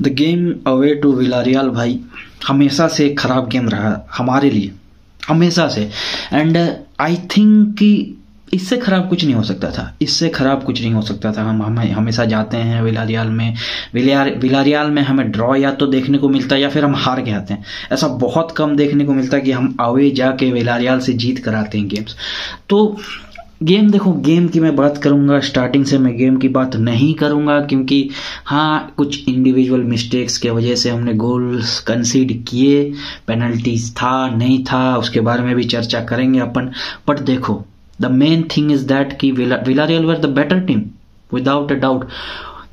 The game away to Villarreal भाई हमेशा से एक खराब गेम रहा हमारे लिए, हमेशा से। एंड आई थिंक कि इससे खराब कुछ नहीं हो सकता था, इससे खराब कुछ नहीं हो सकता था। हम हमेशा जाते हैं विलारियल में, विलारियल में हमें ड्रॉ या तो देखने को मिलता है या फिर हम हार के आते हैं। ऐसा बहुत कम देखने को मिलता है कि हम अवे जाके विलारियल से जीत कर आते हैं गेम्स। तो गेम देखो, गेम की मैं बात करूंगा, स्टार्टिंग से मैं गेम की बात नहीं करूंगा क्योंकि हाँ कुछ इंडिविजुअल मिस्टेक्स के वजह से हमने गोल्स कंसीड किए, पेनल्टीज था नहीं था उसके बारे में भी चर्चा करेंगे अपन। बट देखो the main thing is that कि Villarreal were the better team without a doubt.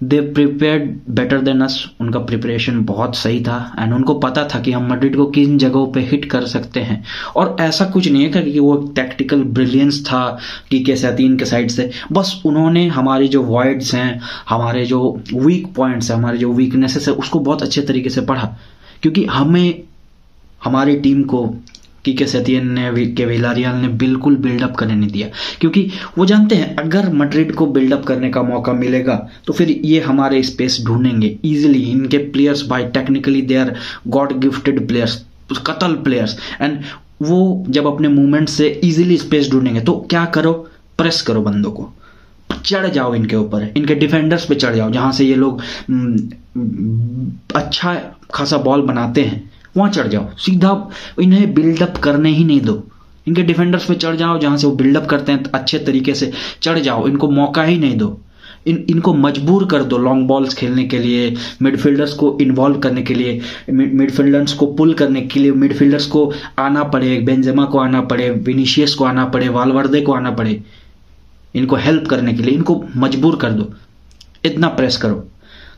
They prepared better than us, उनका प्रिपरेशन बहुत सही था एंड उनको पता था कि हम मैड्रिड को किन जगहों पे हिट कर सकते हैं। और ऐसा कुछ नहीं है कि वो टैक्टिकल ब्रिलियंस था कीके सैतीन के साइड से, बस उन्होंने हमारी जो वॉइड्स हैं, हमारे जो वीक पॉइंट्स हैं, हमारे जो वीकनेसेस है उसको बहुत अच्छे तरीके से पढ़ा। क्योंकि हमें हमारी टीम को कीके सैतीन ने के विलारियल ने बिल्कुल बिल्डअप करने नहीं दिया, क्योंकि वो जानते हैं अगर मैड्रिड को बिल्डअप करने का मौका मिलेगा तो फिर ये हमारे स्पेस ढूंढेंगे इजीली। इनके players by technically they are god gifted players, कतल प्लेयर्स, एंड वो जब अपने मूवमेंट से इजीली स्पेस ढूंढेंगे तो क्या करो, प्रेस करो बंदों को, चढ़ जाओ इनके ऊपर, इनके डिफेंडर्स पे चढ़ जाओ, जहां से ये लोग अच्छा खासा बॉल बनाते हैं वहां चढ़ जाओ, सीधा इन्हें बिल्डअप करने ही नहीं दो। इनके डिफेंडर्स पे चढ़ जाओ, जहां से वो बिल्डअप करते हैं अच्छे तरीके से चढ़ जाओ, इनको मौका ही नहीं दो। इनको मजबूर कर दो लॉन्ग बॉल्स खेलने के लिए, मिडफील्डर्स को इन्वॉल्व करने के लिए, मिडफील्डर्स को पुल करने के लिए, मिडफील्डर्स को आना पड़े, बेंजेमा को आना पड़े, विनीशियस को आना पड़े, वालवर्दे को आना पड़े, इनको हेल्प करने के लिए इनको मजबूर कर दो, इतना प्रेस करो।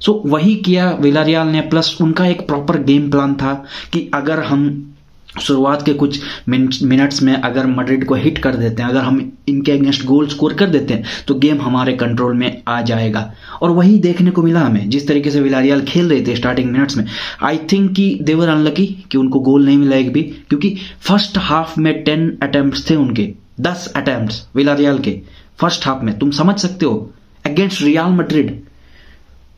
सो वही किया विलारियल ने, प्लस उनका एक प्रॉपर गेम प्लान था कि अगर हम शुरुआत के कुछ मिनट्स में अगर मैड्रिड को हिट कर देते हैं, अगर हम इनके अगेंस्ट गोल स्कोर कर देते हैं तो गेम हमारे कंट्रोल में आ जाएगा। और वही देखने को मिला हमें, जिस तरीके से विलारियल खेल रहे थे स्टार्टिंग मिनट्स में। आई थिंक कि दे वर अनलकी कि उनको गोल नहीं मिला एक भी, क्योंकि फर्स्ट हाफ में 10 अटेम्प्ट्स थे उनके, 10 अटेम्प्ट्स विलारियल के फर्स्ट हाफ में। तुम समझ सकते हो अगेंस्ट रियल मैड्रिड,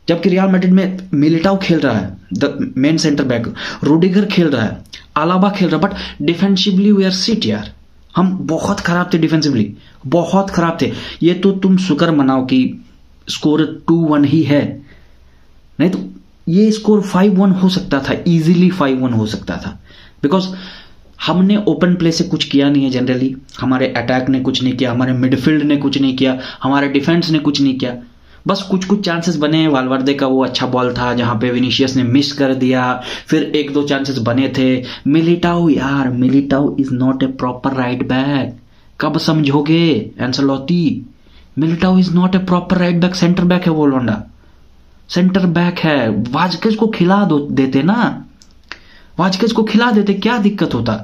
जबकि रियल मैड्रिड में मिलिटाओ खेल रहा है the main centre back, Rudiger खेल रहा है, अलाबा खेल रहा है, but defensively we are shit यार, हम बहुत खराब थे डिफेंसिवली, बहुत खराब थे। ये तो तुम शुक्र मनाओ कि स्कोर 2-1 ही है, नहीं तो ये स्कोर 5-1 हो सकता था, इजीली 5-1 हो सकता था। बिकॉज हमने ओपन प्ले से कुछ किया नहीं है जनरली, हमारे अटैक ने कुछ नहीं किया, हमारे मिडफील्ड ने कुछ नहीं किया, हमारे डिफेंस ने कुछ नहीं किया। बस कुछ कुछ चांसेस बने, वालवर्दे का वो अच्छा बॉल था जहां पे विनीशियस ने मिस कर दिया, फिर 1-2 चांसेस बने थे। मिलिटाओ यार, Militao is not a proper right back, कब समझोगे Ancelotti? Militao is not a proper right back, centre back है वो लोंडा, सेंटर बैक है। वाजकेज को खिला देते ना, वाजकेज को खिला देते, क्या दिक्कत होता?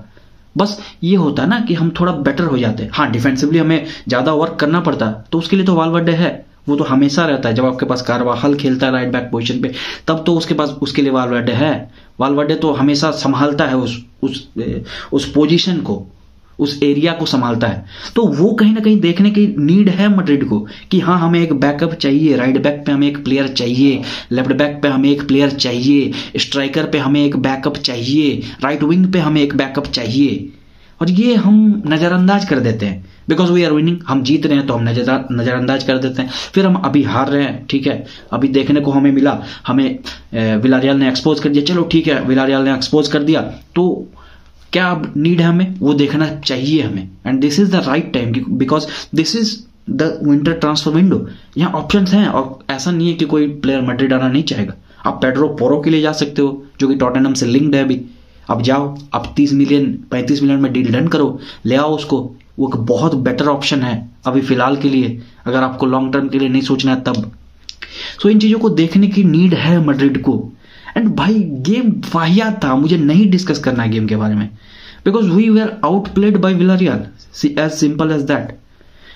बस ये होता ना कि हम थोड़ा बेटर हो जाते। हाँ डिफेंसिवली हमें ज्यादा वर्क करना पड़ता, तो उसके लिए तो वालवर्डे है, वो तो हमेशा रहता है। जब आपके पास कारवाहल खेलता है राइट बैक पोजीशन पे, तब तो उसके पास उसके लिए वालवर्डे है, वालवर्डे तो हमेशा संभालता है उस पोजीशन को, उस एरिया को संभालता है। तो वो कहीं ना कहीं देखने की नीड है मैड्रिड को कि हाँ हमें एक बैकअप चाहिए, राइट बैक पे हमें एक प्लेयर चाहिए, लेफ्ट बैक पे हमें एक प्लेयर चाहिए, स्ट्राइकर पे हमें एक बैकअप चाहिए, राइट विंग पे हमें एक बैकअप चाहिए। और ये हम नजरअंदाज कर देते हैं बिकॉज वी आर विनिंग, हम जीत रहे हैं तो हम नजरअंदाज कर देते हैं। फिर हम अभी हार रहे हैं, ठीक है, अभी देखने को हमें मिला, हमें विलारियल ने एक्सपोज कर दिया, चलो ठीक है विलारियल ने एक्सपोज कर दिया, तो क्या अब नीड है हमें, वो देखना चाहिए हमें। And this is the right time because this is the winter transfer window, यहाँ ऑप्शंस हैं। और ऐसा नहीं है कि कोई प्लेयर मैड्रिड आना नहीं चाहेगा, आप पेड्रो पोरो के लिए जा सकते हो जो कि टॉटनहम से लिंक्ड है अभी, अब जाओ, अब 30 मिलियन 35 मिलियन में डील डन करो, ले आओ उसको, वो एक बहुत बेटर ऑप्शन है अभी फिलहाल के लिए, अगर आपको लॉन्ग टर्म के लिए नहीं सोचना है तब। सो इन चीजों को देखने की नीड है मैड्रिड को। एंड भाई गेम वाहियात था, मुझे नहीं डिस्कस करना है गेम के बारे में, because we were out played by Villarreal, as simple as that.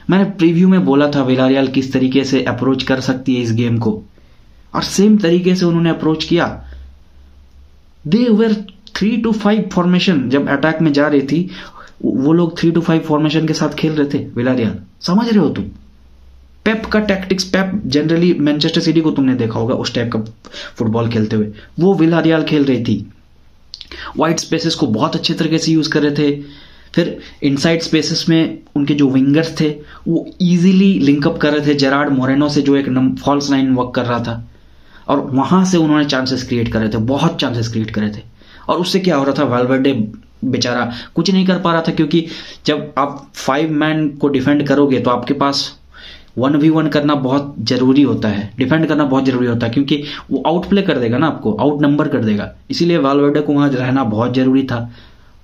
मैंने प्रीव्यू में बोला था विलारियल किस तरीके से अप्रोच कर सकती है इस गेम को, और सेम तरीके से उन्होंने अप्रोच किया। दे वर 3-5 फॉर्मेशन, जब अटैक में जा रही थी वो लोग 3-5 फॉर्मेशन के साथ खेल रहे थे विलारियल, समझ रहे हो तुम? पेप का टैक्टिक्स, पेप जनरली मैनचेस्टर सिटी को तुमने देखा होगा उस टाइप का फुटबॉल खेलते हुए, वो विलारियल खेल रही थी। वाइड स्पेसेस को बहुत अच्छे तरीके से यूज कर रहे थे। फिर इनसाइड स्पेसेस में उनके जो विंगर्स थे वो इजीली लिंकअप कर रहे थे जेरार्ड मोरेनो से, जो एक फॉल्स लाइन वर्क कर रहा था, और वहां से उन्होंने चांसेस क्रिएट कर रहे थे, बहुत चांसेस क्रिएट कर रहे थे। और उससे क्या हो रहा था, वाल्वर्डे बेचारा कुछ नहीं कर पा रहा था, क्योंकि जब आप 5 मैन को डिफेंड करोगे तो आपके पास 1v1 करना बहुत जरूरी होता है, डिफेंड करना बहुत जरूरी होता है, क्योंकि वो आउट प्ले कर देगा ना, आपको आउट नंबर कर देगा। इसीलिए वाल्वर्डे को वहां रहना बहुत जरूरी था,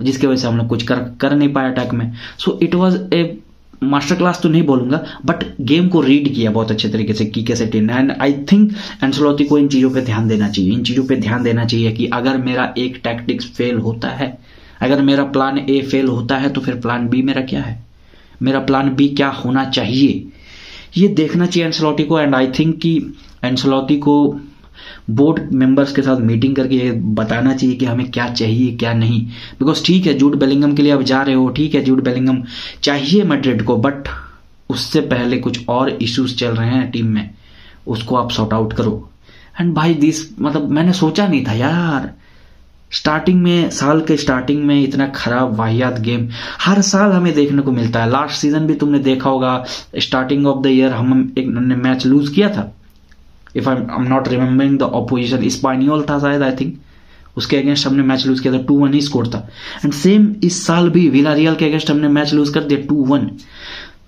जिसकी वजह से हम लोग कुछ कर नहीं पाए अटैक में। So it was a master class तो नहीं बोलूंगा, बट गेम को रीड किया बहुत अच्छे तरीके से की कैसे टीम। एंड आई थिंक एंसेलोती को इन चीजों पे ध्यान देना चाहिए, इन चीजों पे ध्यान देना चाहिए कि अगर मेरा एक टैक्टिक्स फेल होता है, अगर मेरा प्लान ए फेल होता है, तो फिर प्लान बी मेरा क्या है, मेरा प्लान बी क्या होना चाहिए, ये देखना चाहिए एंसेलोती को। एंड आई थिंक कि एंसेलोती को बोर्ड मेंबर्स के साथ मीटिंग करके बताना चाहिए कि हमें क्या चाहिए क्या नहीं। बिकॉज ठीक है, जूड बेलिंगम के लिए आप जा रहे हो, ठीक है, जूड बेलिंगम चाहिए मैड्रिड को, बट उससे पहले कुछ और इश्यूज चल रहे हैं टीम में, उसको आप सॉर्ट आउट करो। एंड भाई मतलब मैंने सोचा नहीं था यार, स्टार्टिंग में, साल के स्टार्टिंग में इतना खराब वाहियात गेम हर साल हमें देखने को मिलता है। लास्ट सीजन भी तुमने देखा होगा, स्टार्टिंग ऑफ द ईयर हमने मैच लूज किया था, if I am not remembering the opposition, Espanyol था शायद, आई थिंक, उसके अगेंस्ट हमने मैच लूज किया था, 2-1 ही स्कोर था। एंड सेम इस साल भी विलारियल के अगेंस्ट हमने मैच लूज कर दिया 2-1।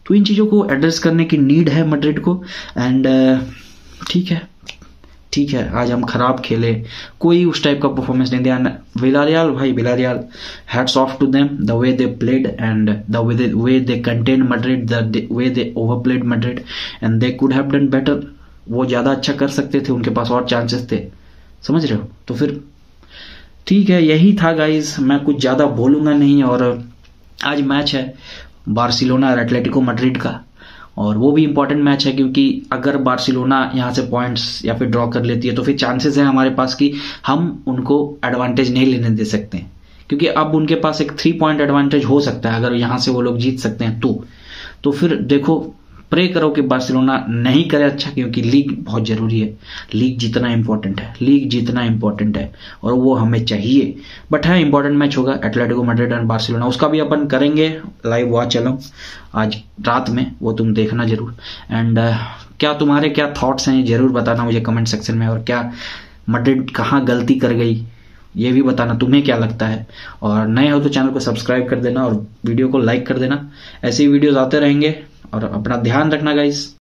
तो इन चीजों को एड्रेस करने की नीड है मैड्रिड को। एंड ठीक है, आज हम खराब खेले, कोई उस टाइप का परफॉर्मेंस नहीं दिया। Villarreal hats off to them, the way they played and the way they contain Madrid, the way they overplayed Madrid, and they could have done better. वो ज्यादा अच्छा कर सकते थे, उनके पास और चांसेस थे, समझ रहे हो। तो फिर ठीक है, यही था गाइज, मैं कुछ ज्यादा बोलूंगा नहीं। और आज मैच है बार्सिलोना और एटलेटिको मैड्रिड का, और वो भी इंपॉर्टेंट मैच है, क्योंकि अगर बार्सिलोना यहाँ से पॉइंट्स या फिर ड्रॉ कर लेती है तो फिर चांसेस है हमारे पास कि हम उनको एडवांटेज नहीं लेने दे सकते हैं, क्योंकि अब उनके पास एक 3 पॉइंट एडवांटेज हो सकता है अगर यहाँ से वो लोग जीत सकते हैं तो फिर देखो, प्रे करो कि बार्सिलोना नहीं करे अच्छा, क्योंकि लीग बहुत जरूरी है, लीग जीतना इंपॉर्टेंट है और वो हमें चाहिए। बट है, इंपॉर्टेंट मैच होगा एटलेटिको मैड्रिड एंड बार्सिलोना, उसका भी अपन करेंगे लाइव वॉच चलो आज रात में, वो तुम देखना जरूर। एंड क्या तुम्हारे क्या थॉट्स हैं जरूर बताना मुझे कमेंट सेक्शन में, और क्या मैड्रिड कहाँ गलती कर गई ये भी बताना, तुम्हें क्या लगता है। और नए हो तो चैनल को सब्सक्राइब कर देना और वीडियो को लाइक कर देना, ऐसे ही वीडियोस आते रहेंगे। और अपना ध्यान रखना गाइस।